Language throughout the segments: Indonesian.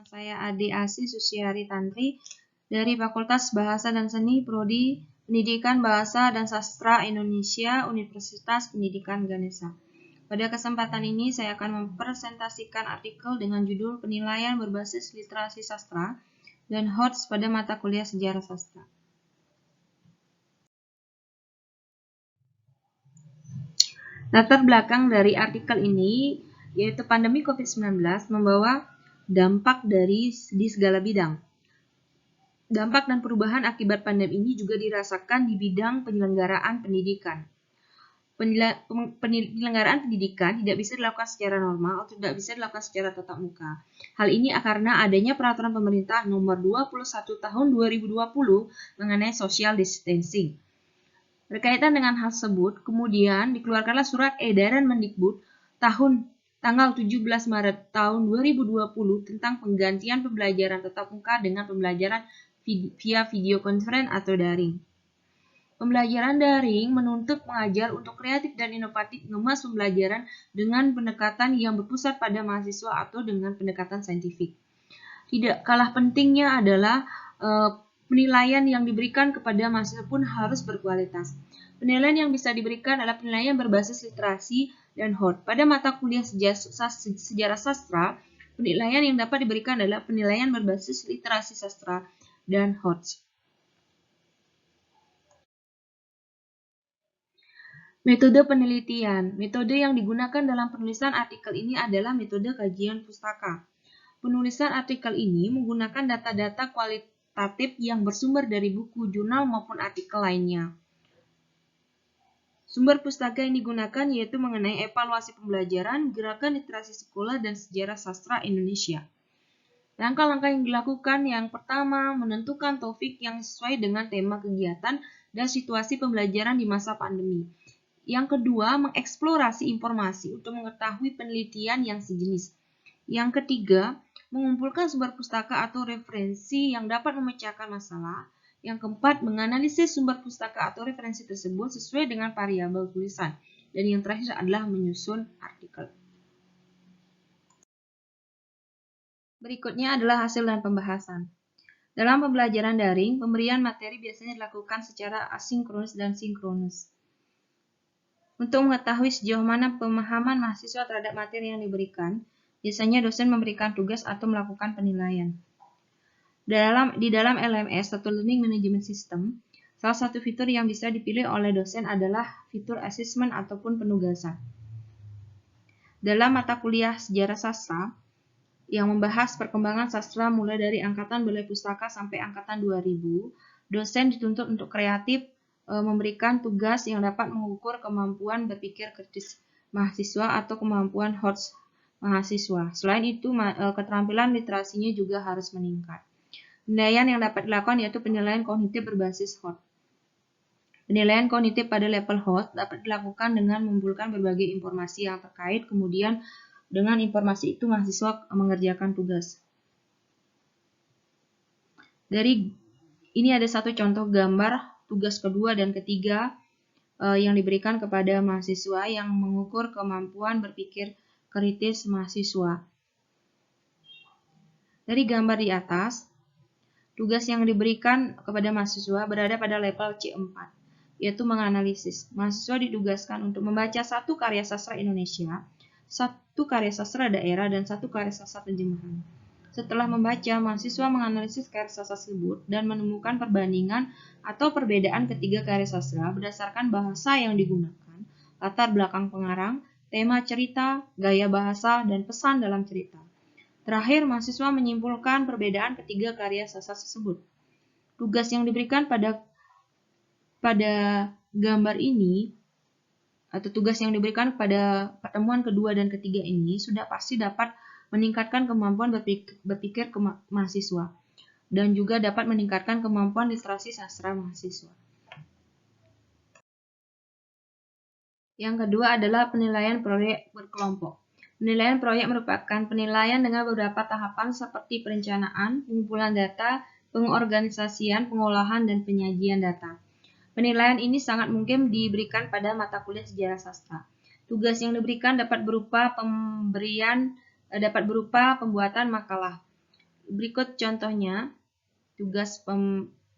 Saya Ade Asi Susiari Tantri dari Fakultas Bahasa dan Seni Prodi Pendidikan Bahasa dan Sastra Indonesia Universitas Pendidikan Ganesha. Pada kesempatan ini saya akan mempresentasikan artikel dengan judul Penilaian Berbasis Literasi Sastra dan HOTS pada mata kuliah Sejarah Sastra. Latar belakang dari artikel ini yaitu pandemi COVID-19 membawa dampak di segala bidang. Dampak dan perubahan akibat pandemi ini juga dirasakan di bidang penyelenggaraan pendidikan. Penyelenggaraan pendidikan tidak bisa dilakukan secara normal atau tidak bisa dilakukan secara tatap muka. Hal ini karena adanya peraturan pemerintah nomor 21 tahun 2020 mengenai social distancing. Berkaitan dengan hal tersebut, kemudian dikeluarkanlah surat edaran Mendikbud tanggal 17 Maret tahun 2020 tentang penggantian pembelajaran tatap muka dengan pembelajaran via video conference atau daring. Pembelajaran daring menuntut pengajar untuk kreatif dan inovatif mengemas pembelajaran dengan pendekatan yang berpusat pada mahasiswa atau dengan pendekatan saintifik. Tidak kalah pentingnya adalah penilaian yang diberikan kepada mahasiswa pun harus berkualitas. Penilaian yang bisa diberikan adalah penilaian berbasis literasi dan HOT. Pada mata kuliah sejarah sastra, penilaian yang dapat diberikan adalah penilaian berbasis literasi sastra dan HOT. Metode penelitian. Metode yang digunakan dalam penulisan artikel ini adalah metode kajian pustaka. Penulisan artikel ini menggunakan data-data kualitatif yang bersumber dari buku, jurnal, maupun artikel lainnya. Sumber pustaka yang digunakan yaitu mengenai evaluasi pembelajaran, gerakan literasi sekolah, dan sejarah sastra Indonesia. Langkah-langkah yang dilakukan yang pertama, menentukan topik yang sesuai dengan tema kegiatan dan situasi pembelajaran di masa pandemi. Yang kedua, mengeksplorasi informasi untuk mengetahui penelitian yang sejenis. Yang ketiga, mengumpulkan sumber pustaka atau referensi yang dapat memecahkan masalah. Yang keempat, menganalisis sumber pustaka atau referensi tersebut sesuai dengan variabel tulisan. Dan yang terakhir adalah menyusun artikel. Berikutnya adalah hasil dan pembahasan. Dalam pembelajaran daring, pemberian materi biasanya dilakukan secara asinkronus dan sinkronus. Untuk mengetahui sejauh mana pemahaman mahasiswa terhadap materi yang diberikan, biasanya dosen memberikan tugas atau melakukan penilaian. Di dalam LMS atau Learning Management System, salah satu fitur yang bisa dipilih oleh dosen adalah fitur assessment ataupun penugasan. Dalam mata kuliah sejarah sastra, yang membahas perkembangan sastra mulai dari angkatan Balai Pustaka sampai angkatan 2000, dosen dituntut untuk kreatif memberikan tugas yang dapat mengukur kemampuan berpikir kritis mahasiswa atau kemampuan HOTS mahasiswa. Selain itu, keterampilan literasinya juga harus meningkat. Penilaian yang dapat dilakukan yaitu penilaian kognitif berbasis HOT. Penilaian kognitif pada level HOT dapat dilakukan dengan mengumpulkan berbagai informasi yang terkait, kemudian dengan informasi itu mahasiswa mengerjakan tugas. Ini ada satu contoh gambar tugas kedua dan ketiga yang diberikan kepada mahasiswa yang mengukur kemampuan berpikir kritis mahasiswa. Dari gambar di atas, tugas yang diberikan kepada mahasiswa berada pada level C4, yaitu menganalisis. Mahasiswa ditugaskan untuk membaca satu karya sastra Indonesia, satu karya sastra daerah, dan satu karya sastra terjemahan. Setelah membaca, mahasiswa menganalisis karya sastra tersebut dan menemukan perbandingan atau perbedaan ketiga karya sastra berdasarkan bahasa yang digunakan, latar belakang pengarang, tema cerita, gaya bahasa, dan pesan dalam cerita. Terakhir, mahasiswa menyimpulkan perbedaan ketiga karya sastra tersebut. Tugas yang diberikan pada gambar ini atau tugas yang diberikan pada pertemuan kedua dan ketiga ini sudah pasti dapat meningkatkan kemampuan berpikir mahasiswa dan juga dapat meningkatkan kemampuan literasi sastra mahasiswa. Yang kedua adalah penilaian proyek berkelompok. Penilaian proyek merupakan penilaian dengan beberapa tahapan seperti perencanaan, pengumpulan data, pengorganisasian, pengolahan, dan penyajian data. Penilaian ini sangat mungkin diberikan pada mata kuliah sejarah sastra. Tugas yang diberikan dapat berupa pembuatan makalah, Berikut contohnya tugas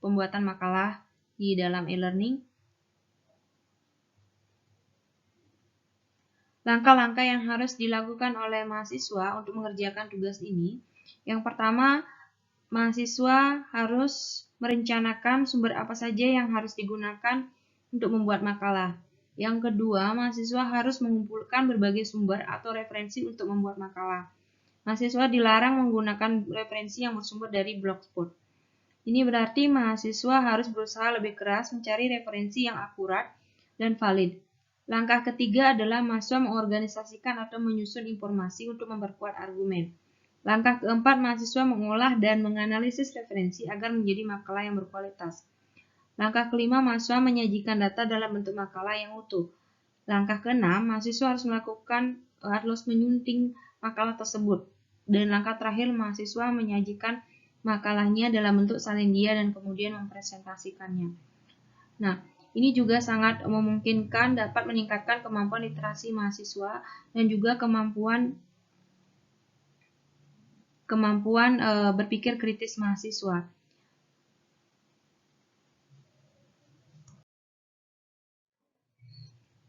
pembuatan makalah di dalam e-learning. Langkah-langkah yang harus dilakukan oleh mahasiswa untuk mengerjakan tugas ini. Yang pertama, mahasiswa harus merencanakan sumber apa saja yang harus digunakan untuk membuat makalah. Yang kedua, mahasiswa harus mengumpulkan berbagai sumber atau referensi untuk membuat makalah. Mahasiswa dilarang menggunakan referensi yang bersumber dari Blogspot. Ini berarti mahasiswa harus berusaha lebih keras mencari referensi yang akurat dan valid. Langkah ketiga adalah mahasiswa mengorganisasikan atau menyusun informasi untuk memperkuat argumen. Langkah keempat, mahasiswa mengolah dan menganalisis referensi agar menjadi makalah yang berkualitas. Langkah kelima, mahasiswa menyajikan data dalam bentuk makalah yang utuh. Langkah keenam, mahasiswa harus menyunting makalah tersebut. Dan langkah terakhir, mahasiswa menyajikan makalahnya dalam bentuk salindia dan kemudian mempresentasikannya. Nah, ini juga sangat memungkinkan dapat meningkatkan kemampuan literasi mahasiswa dan juga kemampuan berpikir kritis mahasiswa.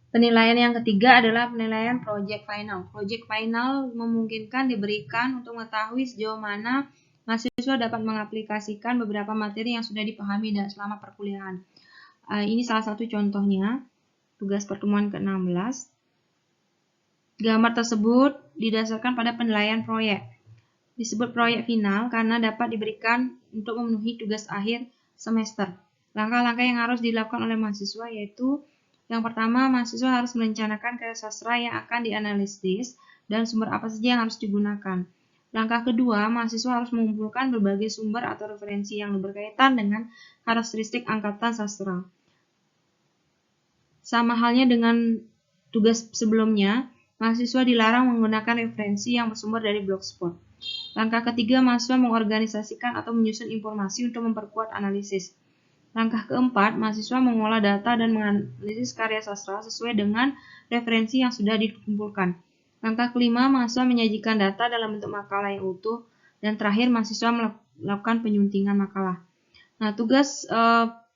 Penilaian yang ketiga adalah penilaian project final. Project final memungkinkan diberikan untuk mengetahui sejauh mana mahasiswa dapat mengaplikasikan beberapa materi yang sudah dipahami selama perkuliahan. Ini salah satu contohnya, tugas pertemuan ke-16. Gambar tersebut didasarkan pada penilaian proyek. Disebut proyek final karena dapat diberikan untuk memenuhi tugas akhir semester. Langkah-langkah yang harus dilakukan oleh mahasiswa yaitu yang pertama, mahasiswa harus merencanakan karya sastra yang akan dianalisis dan sumber apa saja yang harus digunakan. Langkah kedua, mahasiswa harus mengumpulkan berbagai sumber atau referensi yang berkaitan dengan karakteristik angkatan sastra. Sama halnya dengan tugas sebelumnya, mahasiswa dilarang menggunakan referensi yang bersumber dari Blogspot. Langkah ketiga, mahasiswa mengorganisasikan atau menyusun informasi untuk memperkuat analisis. Langkah keempat, mahasiswa mengolah data dan menganalisis karya sastra sesuai dengan referensi yang sudah dikumpulkan. Langkah kelima, mahasiswa menyajikan data dalam bentuk makalah yang utuh. Dan terakhir, mahasiswa melakukan penyuntingan makalah. Nah, tugas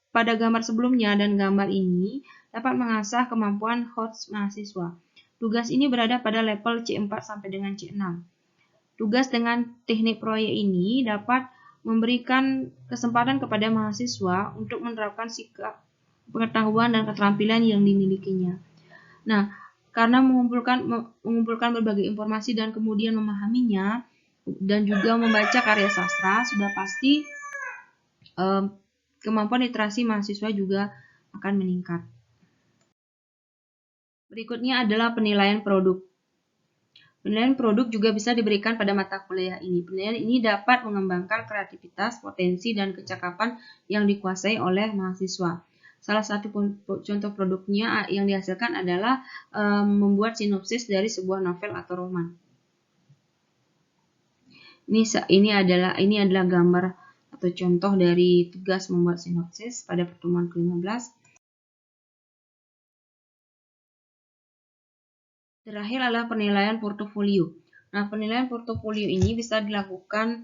pada gambar sebelumnya dan gambar ini dapat mengasah kemampuan host mahasiswa. Tugas ini berada pada level C4 sampai dengan C6. Tugas dengan teknik proyek ini dapat memberikan kesempatan kepada mahasiswa untuk menerapkan sikap, pengetahuan, dan keterampilan yang dimilikinya. Nah, karena mengumpulkan berbagai informasi dan kemudian memahaminya, dan juga membaca karya sastra, sudah pasti kemampuan literasi mahasiswa juga akan meningkat. Berikutnya adalah penilaian produk. Penilaian produk juga bisa diberikan pada mata kuliah ini. Penilaian ini dapat mengembangkan kreativitas, potensi, dan kecakapan yang dikuasai oleh mahasiswa. Salah satu contoh produknya yang dihasilkan adalah membuat sinopsis dari sebuah novel atau roman. Ini adalah gambar atau contoh dari tugas membuat sinopsis pada pertemuan ke-15. Terakhir adalah penilaian portofolio. Nah, penilaian portofolio ini bisa dilakukan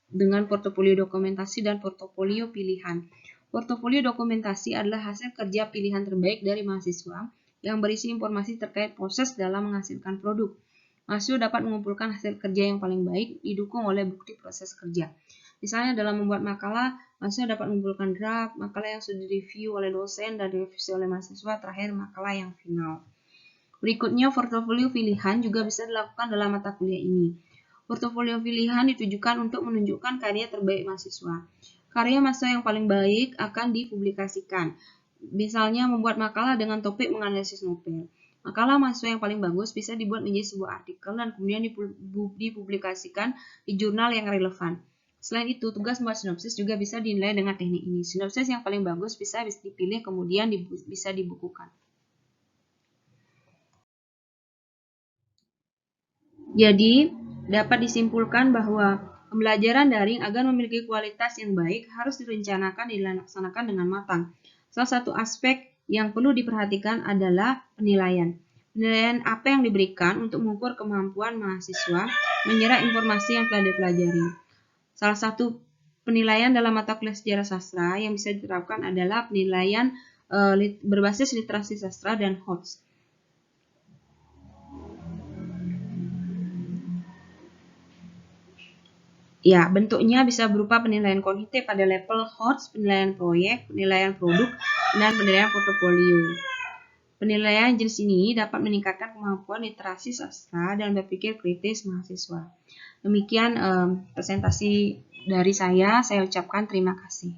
dengan portofolio dokumentasi dan portofolio pilihan. Portofolio dokumentasi adalah hasil kerja pilihan terbaik dari mahasiswa yang berisi informasi terkait proses dalam menghasilkan produk. Mahasiswa dapat mengumpulkan hasil kerja yang paling baik didukung oleh bukti proses kerja. Misalnya dalam membuat makalah, mahasiswa dapat mengumpulkan draft, makalah yang sudah direview oleh dosen dan direvisi oleh mahasiswa, terakhir makalah yang final. Berikutnya, portofolio pilihan juga bisa dilakukan dalam mata kuliah ini. Portofolio pilihan ditujukan untuk menunjukkan karya terbaik mahasiswa. Karya mahasiswa yang paling baik akan dipublikasikan. Misalnya membuat makalah dengan topik menganalisis novel. Makalah mahasiswa yang paling bagus bisa dibuat menjadi sebuah artikel dan kemudian dipublikasikan di jurnal yang relevan. Selain itu, tugas membuat sinopsis juga bisa dinilai dengan teknik ini. Sinopsis yang paling bagus bisa dipilih kemudian bisa dibukukan. Jadi, dapat disimpulkan bahwa pembelajaran daring agar memiliki kualitas yang baik harus direncanakan dan dilaksanakan dengan matang. Salah satu aspek yang perlu diperhatikan adalah penilaian. Penilaian apa yang diberikan untuk mengukur kemampuan mahasiswa menyerap informasi yang telah dipelajari. Salah satu penilaian dalam mata kuliah sejarah sastra yang bisa diterapkan adalah penilaian berbasis literasi sastra dan HOTS. Ya, bentuknya bisa berupa penilaian kognitif pada level HOTS, penilaian proyek, penilaian produk, dan penilaian portofolio. Penilaian jenis ini dapat meningkatkan kemampuan literasi sastra dan berpikir kritis mahasiswa. Demikian presentasi dari saya ucapkan terima kasih.